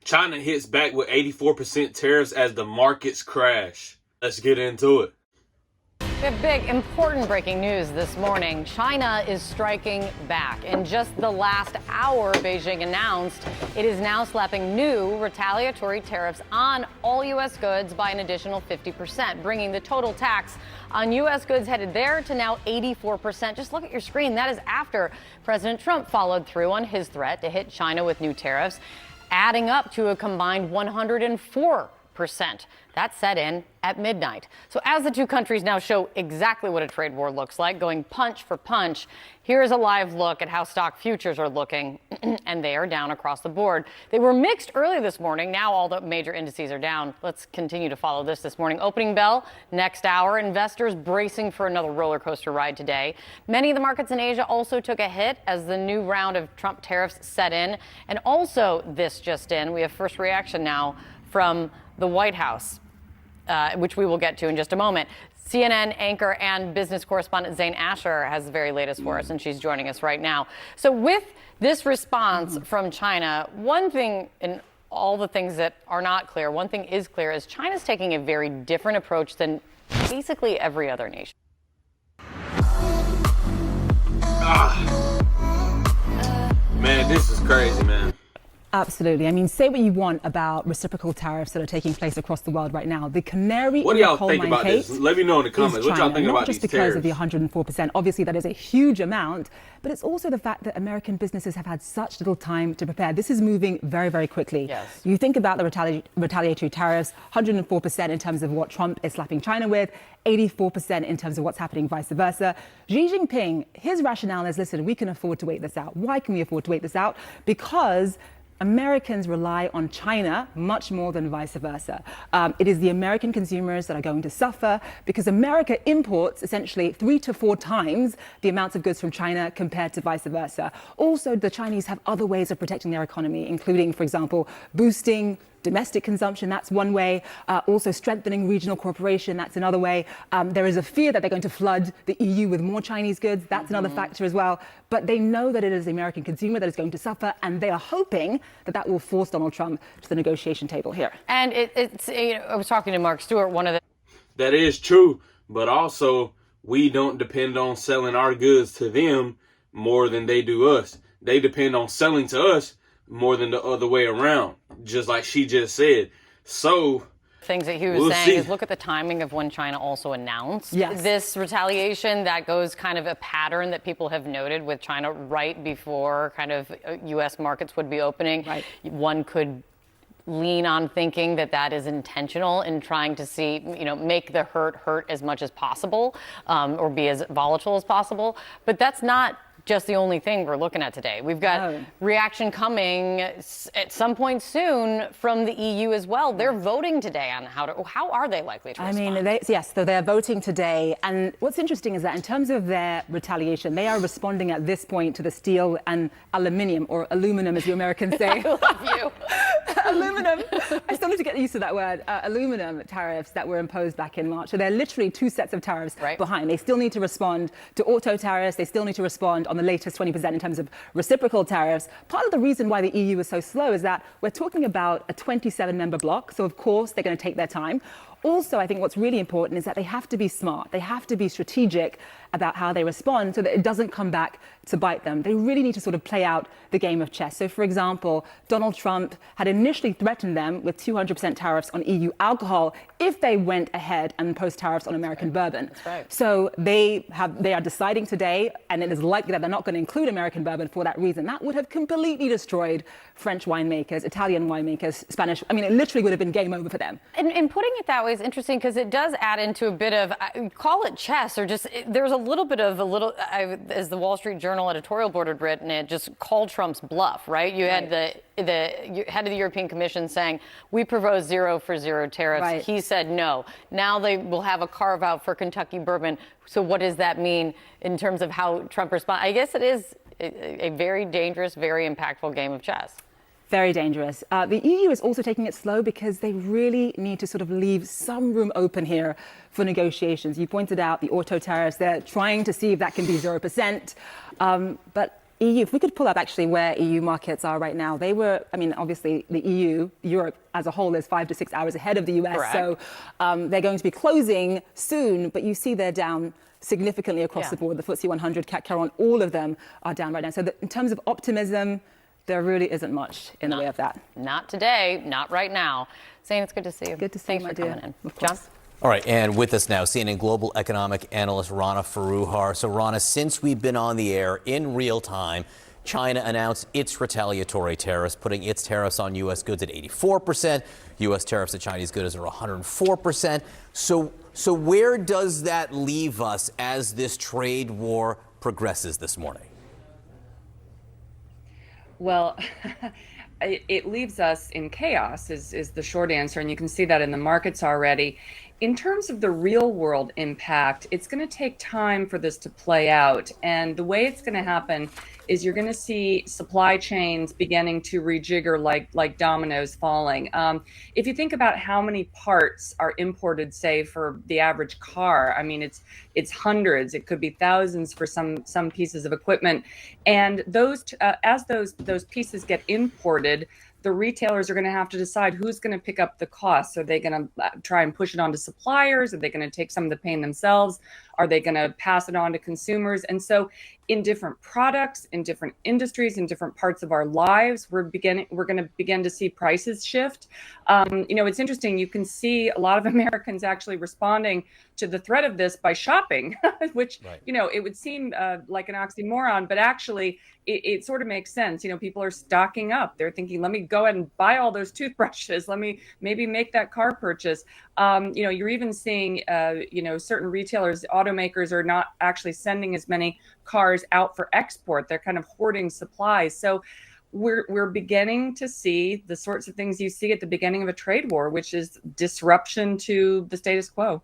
China hits back with 84% tariffs as the markets crash. Let's get into it. We have big, important breaking news this morning. China is striking back. In just the last hour, Beijing announced it is now slapping new retaliatory tariffs on all U.S. goods by an additional 50%, bringing the total tax on U.S. goods headed there to now 84%. Just look at your screen. That is after President Trump followed through on his threat to hit China with new tariffs, adding up to a combined 104%. That set in at midnight. So as the two countries now show exactly what a trade war looks like, going punch for punch, here's a live look at how stock futures are looking, and they are down across the board. They were mixed early this morning. Now all the major indices are down. Let's continue to follow this morning. Opening bell, next hour. Investors bracing for another roller coaster ride today. Many of the markets in Asia also took a hit as the new round of Trump tariffs set in. And also this just in, we have first reaction now from the White House, which we will get to in just a moment. CNN anchor and business correspondent Zain Asher has the very latest for us, and she's joining us right now. So with this response from China, one thing in all the things that are not clear, one thing is clear, is China's taking a very different approach than basically every other nation. Man, this is crazy, man. Absolutely. I mean, say what you want about reciprocal tariffs that are taking place across the world right now. The canary what do y'all think about this? Let me know in the comments. What y'all think about these tariffs? Not just because of the 104%. Obviously, that is a huge amount. But it's also the fact that American businesses have had such little time to prepare. This is moving very, very quickly. Yes. You think about the retaliatory tariffs, 104% in terms of what Trump is slapping China with, 84% in terms of what's happening vice versa. Xi Jinping, his rationale is, listen, we can afford to wait this out. Why can we afford to wait this out? Because Americans rely on China much more than vice versa. It is the American consumers that are going to suffer because America imports essentially 3 to 4 times the amounts of goods from China compared to vice versa. Also, the Chinese have other ways of protecting their economy, including, for example, boosting domestic consumption. That's one way. Also strengthening regional cooperation. That's another way. There is a fear that they're going to flood the EU with more Chinese goods. That's another factor as well. But they know that it is the American consumer that is going to suffer, and they are hoping that that will force Donald Trump to the negotiation table here. And I was talking to Mark Stewart, one of the... That is true, but also we don't depend on selling our goods to them more than they do us. They depend on selling to us more than the other way around, just like she just said. So things that he was saying is look at the timing of when China also announced this retaliation. That goes kind of a pattern that people have noted with China right before kind of U.S. markets would be opening. Right. One could lean on thinking that that is intentional in trying to see, make the hurt as much as possible, or be as volatile as possible. But that's not just the only thing we're looking at today. We've got reaction coming at some point soon from the EU as well. They're voting today on how are they likely to respond? So they're voting today. And what's interesting is that in terms of their retaliation, they are responding at this point to the steel and aluminum, or aluminum as you Americans say. I love you. Aluminum. I still need to get used to that word. Aluminum tariffs that were imposed back in March. So they're literally 2 sets of tariffs behind. They still need to respond to auto tariffs. They still need to respond on the latest 20% in terms of reciprocal tariffs. Part of the reason why the EU is so slow is that we're talking about a 27-member bloc. So, of course, they're going to take their time. Also, I think what's really important is that they have to be smart. They have to be strategic about how they respond so that it doesn't come back to bite them. They really need to sort of play out the game of chess. So, for example, Donald Trump had initially threatened them with 200% tariffs on EU alcohol if they went ahead and imposed tariffs on American bourbon. That's right. So they are deciding today, and it is likely that they're not going to include American bourbon for that reason. That would have completely destroyed French winemakers, Italian winemakers, Spanish. I mean, it literally would have been game over for them. And putting it that way is interesting because it does add into a bit of, call it chess, or just, there's a little bit of as the Wall Street Journal editorial board had written it, just call Trump's bluff, right? You had the head of the European Commission saying, we propose 0 for 0 tariffs. Right. He said no. Now they will have a carve out for Kentucky bourbon. So what does that mean in terms of how Trump responds? I guess it is a very dangerous, very impactful game of chess. Very dangerous. The EU is also taking it slow because they really need to sort of leave some room open here for negotiations. You pointed out the auto tariffs. They're trying to see if that can be 0%. But EU, if we could pull up actually where EU markets are right now, they were, I mean, obviously the EU, Europe as a whole is 5 to 6 hours ahead of the US. Correct. So they're going to be closing soon, but you see they're down significantly across the board. The FTSE 100, CAC Carron, all of them are down right now. So in terms of optimism, there really isn't much in the way of that. Not today, not right now. Zane, it's good to see you. Good to see Thanks you, my for dear. coming in. Of course. John? All right, and with us now, CNN global economic analyst Rana Foroohar. So, Rana, since we've been on the air in real time, China announced its retaliatory tariffs, putting its tariffs on U.S. goods at 84%. U.S. tariffs at Chinese goods are 104%. So where does that leave us as this trade war progresses this morning? Well, it leaves us in chaos is the short answer, and you can see that in the markets already. In terms of the real world impact, it's going to take time for this to play out. And the way it's going to happen is you're going to see supply chains beginning to rejigger like dominoes falling. If you think about how many parts are imported, say, for the average car, I mean, it's hundreds, it could be thousands for some pieces of equipment. And those as those pieces get imported, the retailers are going to have to decide who's going to pick up the costs. Are they going to try and push it on to suppliers? Are they going to take some of the pain themselves? Are they going to pass it on to consumers? And so in different products, in different industries, in different parts of our lives, we're going to begin to see prices shift. It's interesting. You can see a lot of Americans actually responding to the threat of this by shopping, which, Right. It would seem like an oxymoron, but actually it sort of makes sense. People are stocking up. They're thinking, let me go ahead and buy all those toothbrushes. Let me maybe make that car purchase. You're even seeing, certain retailers, automakers are not actually sending as many cars out for export. They're kind of hoarding supplies. So we're beginning to see the sorts of things you see at the beginning of a trade war, which is disruption to the status quo.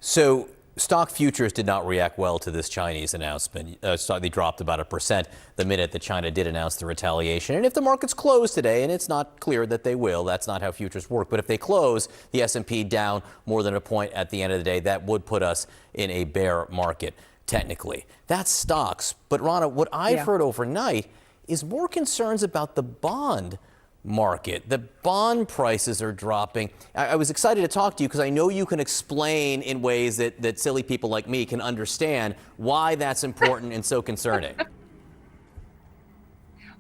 So stock futures did not react well to this Chinese announcement. They dropped about 1% the minute that China did announce the retaliation. And if the markets close today, and it's not clear that they will, that's not how futures work, but if they close, the S&P down more than a point at the end of the day, that would put us in a bear market, technically. That's stocks. But Rana, what I've heard overnight is more concerns about the bond market. The bond prices are dropping. I was excited to talk to you because I know you can explain in ways that silly people like me can understand why that's important and so concerning.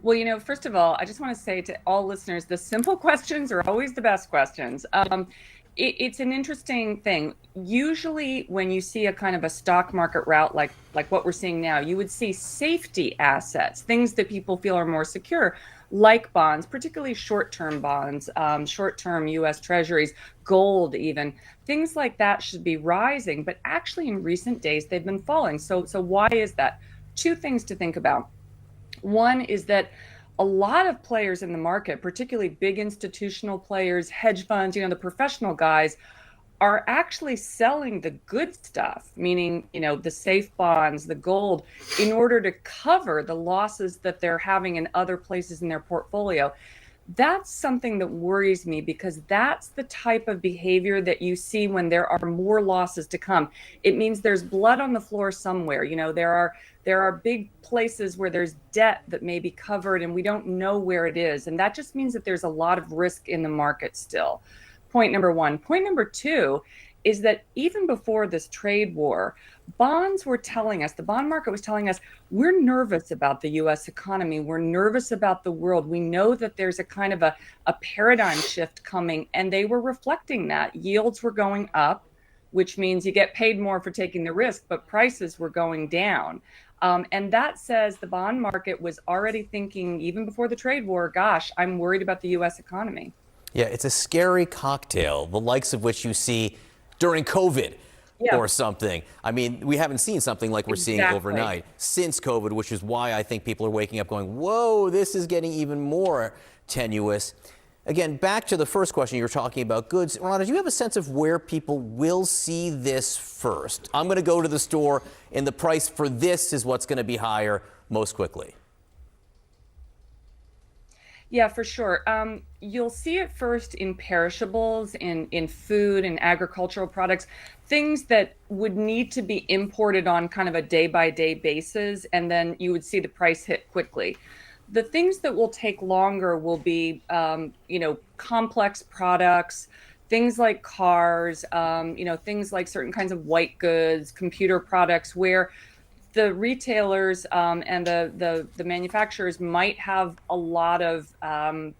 Well, first of all, I just want to say to all listeners, the simple questions are always the best questions. It's an interesting thing. Usually when you see a kind of a stock market rout like what we're seeing now, you would see safety assets, things that people feel are more secure, like bonds, particularly short-term bonds, short-term U.S. Treasuries, gold even. Things like that should be rising, but actually in recent days they've been falling. So why is that? Two things to think about. One is that a lot of players in the market, particularly big institutional players, hedge funds, the professional guys, are actually selling the good stuff, meaning, the safe bonds, the gold, in order to cover the losses that they're having in other places in their portfolio. That's something that worries me because that's the type of behavior that you see when there are more losses to come. It means there's blood on the floor somewhere. There are big places where there's debt that may be covered and we don't know where it is. And that just means that there's a lot of risk in the market still. Point number one. Point number two is that even before this trade war, bonds were telling us, the bond market was telling us, we're nervous about the U.S. economy. We're nervous about the world. We know that there's a kind of a paradigm shift coming, and they were reflecting that. Yields were going up, which means you get paid more for taking the risk, but prices were going down. And that says the bond market was already thinking, even before the trade war, gosh, I'm worried about the U.S. economy. Yeah, it's a scary cocktail, the likes of which you see during COVID or something. I mean, we haven't seen something like we're seeing overnight since COVID, which is why I think people are waking up going, whoa, this is getting even more tenuous. Again, back to the first question, you were talking about goods. Rana, do you have a sense of where people will see this first? I'm going to go to the store and the price for this is what's going to be higher most quickly. Yeah, for sure. You'll see it first in perishables, in food and agricultural products, things that would need to be imported on kind of a day-by-day basis, and then you would see the price hit quickly. The things that will take longer will be, complex products, things like cars, things like certain kinds of white goods, computer products, where the retailers and the manufacturers might have a lot of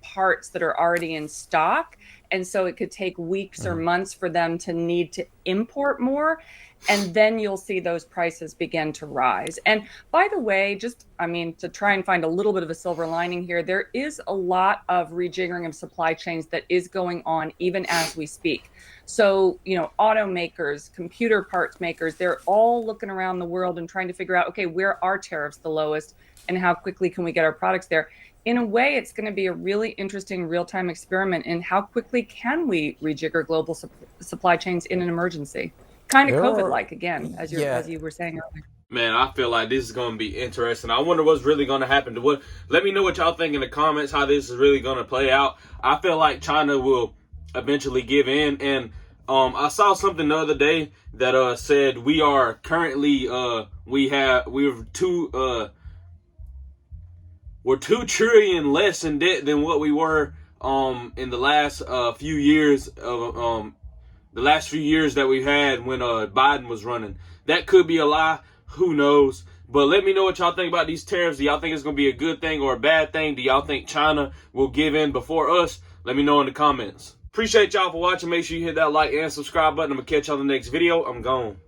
parts that are already in stock, and so it could take weeks or months for them to need to import more, and then you'll see those prices begin to rise. And by the way, to try and find a little bit of a silver lining here, there is a lot of rejiggering of supply chains that is going on even as we speak. So, automakers, computer parts makers, they're all looking around the world and trying to figure out, okay, where are tariffs the lowest and how quickly can we get our products there? In a way, it's going to be a really interesting real-time experiment in how quickly can we rejigger global supply chains in an emergency. Kind of COVID-like, again, as you were saying earlier. Man, I feel like this is going to be interesting. I wonder what's really going to happen. Let me know what y'all think in the comments, how this is really going to play out. I feel like China will eventually give in. And I saw something the other day that said we are currently we're 2 trillion less in debt than what we were in the last few years of the last few years that we've had when Biden was running. That could be a lie. Who knows? But let me know what y'all think about these tariffs. Do y'all think it's going to be a good thing or a bad thing? Do y'all think China will give in before us? Let me know in the comments. Appreciate y'all for watching. Make sure you hit that like and subscribe button. I'm going to catch y'all in the next video. I'm gone.